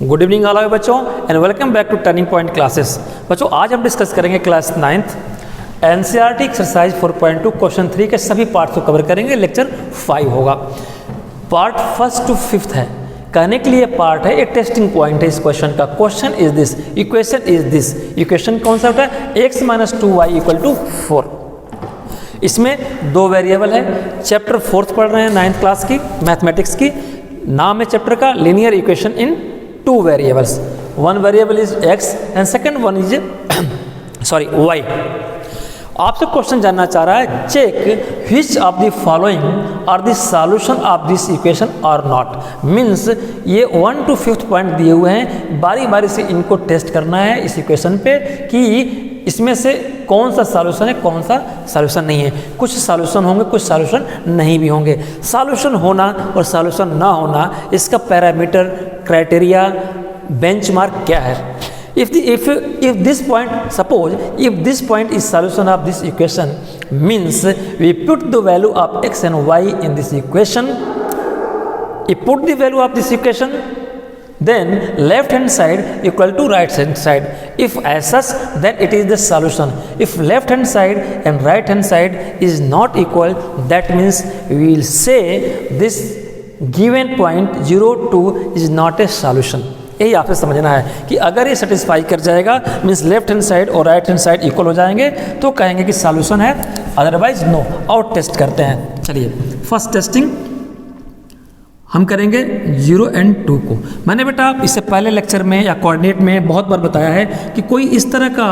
Good evening all बच्चों and welcome back to Turning Point Classes. बच्चों आज हम डिस्कस करेंगे class 9th NCERT exercise 4.2 question 3 के सभी पार्ट्स को कवर करेंगे। लेक्चर 5 होगा। पार्ट 1st to 5th है। कहने के लिए पार्ट है, एक टेस्टिंग पॉइंट है इस क्वेश्चन का। Question is this, equation is this. Equation कौन सा होता है? x - 2y = 4। इसमें दो वेरिएबल है। चैप्टर 4th पढ़ रहे हैं 9th क्लास की मैथमेटिक्स की। नाम है चैप्टर का linear equation in two variables. One variable is x and second one is y। आपसे क्वेश्चन जानना चाह रहा है, check which of the following are the solution of this equation और नॉट। मीन्स ये 1 to 5th पॉइंट दिए हुए हैं, बारी बारी से इनको टेस्ट करना है इस इक्वेशन पे कि इसमें से कौन सा सॉल्यूशन है, कौन सा सॉल्यूशन नहीं है। कुछ सॉल्यूशन होंगे, कुछ सॉल्यूशन नहीं भी होंगे। सॉल्यूशन होना और सॉल्यूशन ना होना, इसका पैरामीटर, क्राइटेरिया, बेंचमार्क क्या है। If this point, suppose if this point is solution of this equation, means we put the value of x and y in this equation. If put the value of this equation, then left hand side equal to right hand side. If as such, then it is the solution. If left hand side and right hand side is not equal, that means we will say this given point 0, 2 is not a solution. यही आपसे समझना है कि अगर ये satisfy कर जाएगा, means left hand side और राइट हैंड साइड इक्वल हो जाएंगे, तो कहेंगे कि सॉल्यूशन है, अदरवाइज नो। और टेस्ट करते हैं। चलिए फर्स्ट टेस्टिंग हम करेंगे 0 and 2 को। मैंने बेटा इससे पहले लेक्चर में या कोऑर्डिनेट में बहुत बार बताया है कि कोई इस तरह का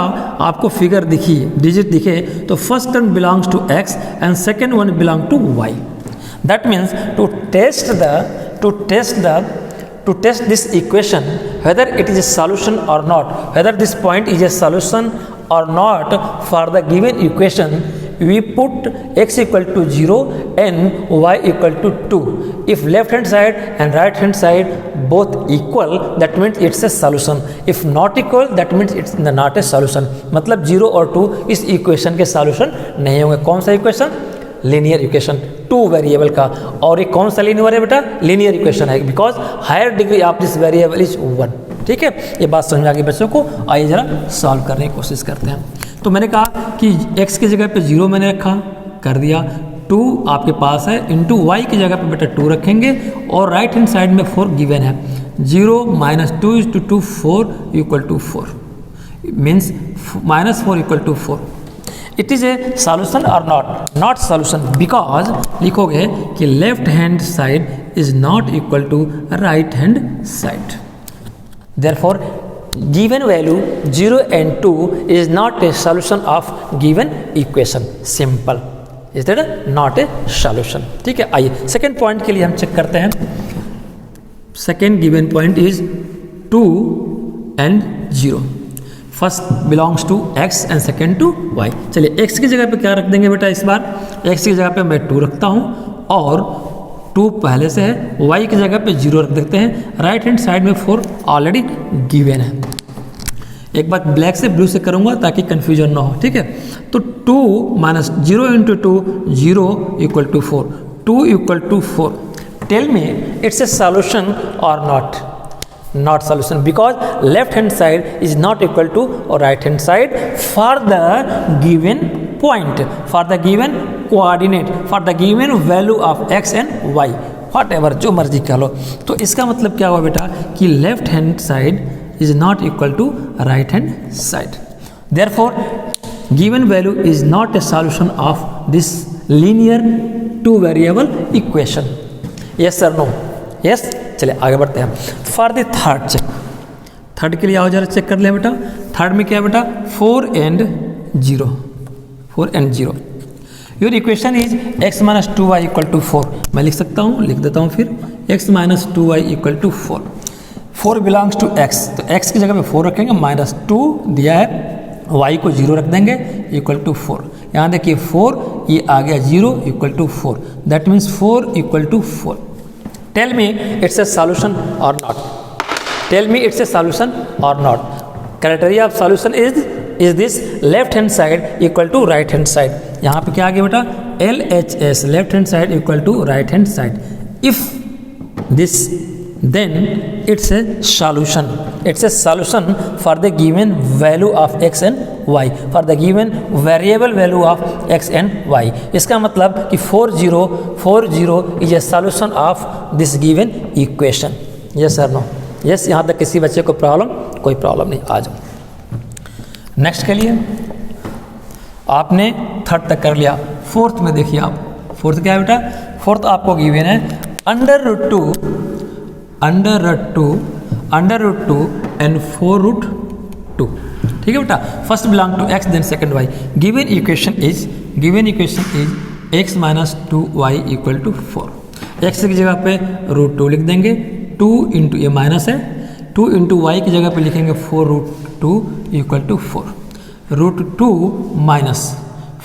आपको फिगर दिखिए, डिजिट दिखे, तो first term belongs to x and second one belong to y। That means to test this equation whether it is a solution or not, whether this point is a solution or not for the given equation, we put x = 0 and y = 2. If left hand side and right hand side both equal, that means it's a solution. If not equal, that means it's not a solution. मतलब 0 और 2 इस equation के solution नहीं होंगे। कौन सा equation? Linear equation, two variable का। और ये कौन सा लीनियर है बेटा? लीनियर इक्वेशन है, because higher degree of this variable is 1। ठीक है, ये बात समझ आ गई बच्चों को। आइए जरा सॉल्व करने की कोशिश करते हैं। तो मैंने कहा कि x की जगह पे 0 मैंने रखा, कर दिया। 2 आपके पास है, इंटू y की जगह पे बेटा 2 रखेंगे, और राइट हैंड साइड में 4 गिवन है। 0 - 2 = 2, 4 = 4, means -4 = 4। It is a solution और नॉट सॉल्यूशन, बिकॉज लिखोगे कि left hand side is not equal to right hand side. Therefore given value 0 and 2 is not a solution of given equation. Simple, is that not a solution. ठीक है, आइए second point के लिए हम check करते हैं। Second given point is 2 and 0। First belongs to x and second to y। चलिए x की जगह पे क्या रख देंगे बेटा? इस बार x की जगह पे मैं 2 रखता हूँ, और 2 पहले से है। y की जगह पे 0 रख देते हैं। राइट हैंड साइड में 4 ऑलरेडी गिवन है। एक बार ब्लैक से ब्लू से करूँगा ताकि कन्फ्यूजन ना हो। ठीक है, तो 2 - 0 × 2, 0 = 4, 2 = 4। Tell me it's a solution और not? Not solution, because left hand side is not equal to right hand side for the given point, for the given coordinate, for the given value of x and y, whatever जो मर्जी कह लो। तो इसका मतलब क्या हुआ बेटा कि left hand side is not equal to right hand side. Therefore given value is not a solution of this linear two variable equation. Yes sir, no? Yes. चलिए आगे बढ़ते हैं। For the third check, third के लिए आओ जरा check कर ले बेटा। थर्ड में क्या है बेटा? 4 and 0, 4 and 0। Your equation is x - 2y = 4। मैं लिख सकता हूँ, लिख देता हूँ फिर, x - 2y = 4। 4 belongs to x, तो x की जगह पे 4 रखेंगे, -2 दिया है, y को 0 रख देंगे, = 4। यहाँ देखिए 4, ये आ गया 0 = 4। That means 4 = 4। Tell me it's a solution or not? Tell me it's a solution or not? Criteria of solution is this left hand side equal to right hand side. यहाँ पे क्या आ गया बेटा? LHS, left hand side equal to right hand side. If this then it's a solution. It's a solution for the given value of x and y, for the given variable value of x and y. इसका मतलब कि 40 is a solution of this given equation. Yes or no? Yes, यहाँ तक किसी बच्चे को problem? कोई problem नहीं. आ जाओ नेक्स्ट के लिए. आपने थर्ड तक कर लिया. फोर्थ में देखिए आप. फोर्थ क्या है बेटा? फोर्थ आपको गिवन है अंडर रूट टू एंड 4√2. ठीक है बेटा. First belong to X then second Y. Given equation is x minus 2y equal to 4. X की जगह पे √2 लिख देंगे. 2 इंटू ये माइनस है, 2 इंटू वाई की जगह पे लिखेंगे 4√2 इक्वल टू 4. √2 माइनस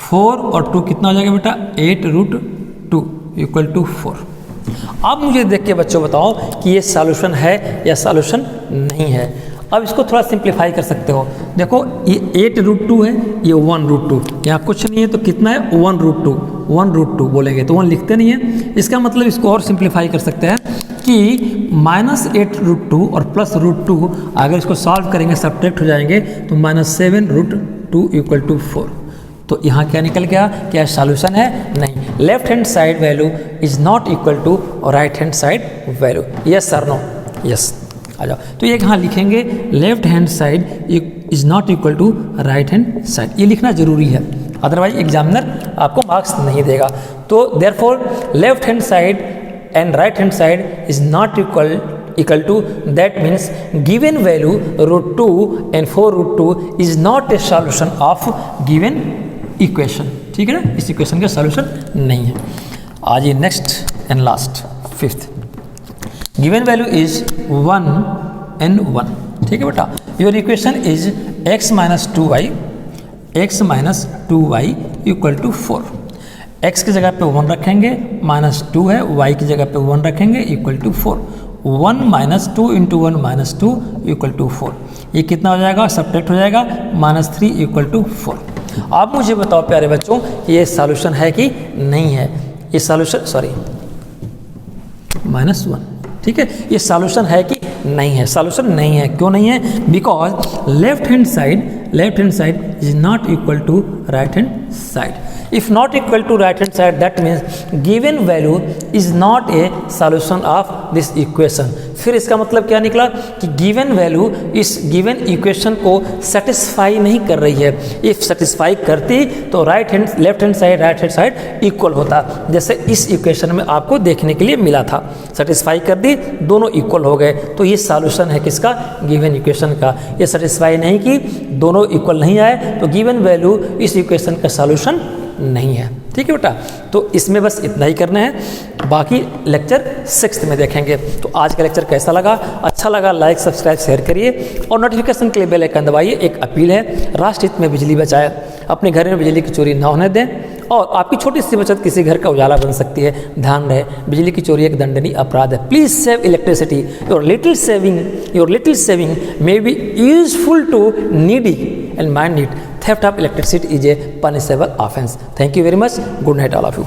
4 और 2 कितना हो जाएगा बेटा? 8√2 इक्वल टू 4. अब मुझे देख के बच्चों बताओ कि ये सॉल्यूशन है या सॉल्यूशन नहीं है. अब इसको थोड़ा सिंप्लीफाई कर सकते हो. देखो ये 8√2 है, ये 1√2. यहाँ कुछ नहीं है तो कितना है? 1√2 बोलेंगे तो 1 लिखते नहीं है. इसका मतलब इसको और सिंप्लीफाई कर सकते हैं कि -8√2 और +√2 अगर इसको सॉल्व करेंगे, सब्ट्रैक्ट हो जाएंगे तो -7√2 इक्वल टू 4. तो यहाँ क्या निकल गया? क्या सॉल्यूशन है? नहीं. Left hand side value is not equal to right hand side value. Yes और नो? यस. आ जाओ. तो ये यहाँ लिखेंगे left hand side is not equal to right hand side. ये लिखना जरूरी है, अदरवाइज एग्जामिनर आपको मार्क्स नहीं देगा. तो therefore left hand side and right hand side is not equal to, that means given value √2 and 4√2 is not a solution of given equation. ठीक है ना? इस इक्वेशन का सॉल्यूशन नहीं है. आज ये next and last fifth. Given value is 1 and 1. ठीक है बेटा. Your equation is x minus 2y equal to 4. x की जगह पे 1 रखेंगे, -2 है, y की जगह पे 1 रखेंगे equal to 4. 1 minus 2 into 1 -2 equal to 4. ये कितना हो जाएगा? सब्ट्रैक्ट हो जाएगा. -3 इक्वल टू 4. आप मुझे बताओ प्यारे बच्चों, ये सॉल्यूशन है कि नहीं है? ये सॉल्यूशन -1. ठीक है. ये सॉल्यूशन है कि नहीं है? सॉल्यूशन नहीं है. क्यों नहीं है? Because left hand side is not equal to right hand side. If not equal to right hand side, that means given value is not a solution of this equation. फिर इसका मतलब क्या निकला कि given value इस given equation को satisfy नहीं कर रही है. If satisfy करती तो लेफ्ट हैंड साइड इक्वल होता, जैसे इस इक्वेशन में आपको देखने के लिए मिला था. सेटिस्फाई कर दी, दोनों इक्वल हो गए. तो ये सॉल्यूशन है किसका? गिवन इक्वेशन का. ये सेटिस्फाई नहीं की, दोनों इक्वल नहीं आए, तो गिवन वैल्यू इस इक्वेशन का सॉल्यूशन नहीं है. ठीक है बेटा. तो इसमें बस इतना ही करना है, बाकी लेक्चर 6 में देखेंगे. तो आज का लेक्चर कैसा लगा? अच्छा लगा लाइक सब्सक्राइब शेयर करिए और नोटिफिकेशन के लिए बेल आइकन दबाइए. एक अपील है, राष्ट्र हित में बिजली बचाए. अपने घर में बिजली की चोरी ना होने दें और आपकी छोटी सी बचत किसी घर का उजाला बन सकती है. ध्यान रहे, बिजली की चोरी एक दंडनीय अपराध है. Please save electricity. Your little saving may be useful to needy and mind it. Theft of electricity is a punishable offense. Thank you very much. Good night all of you.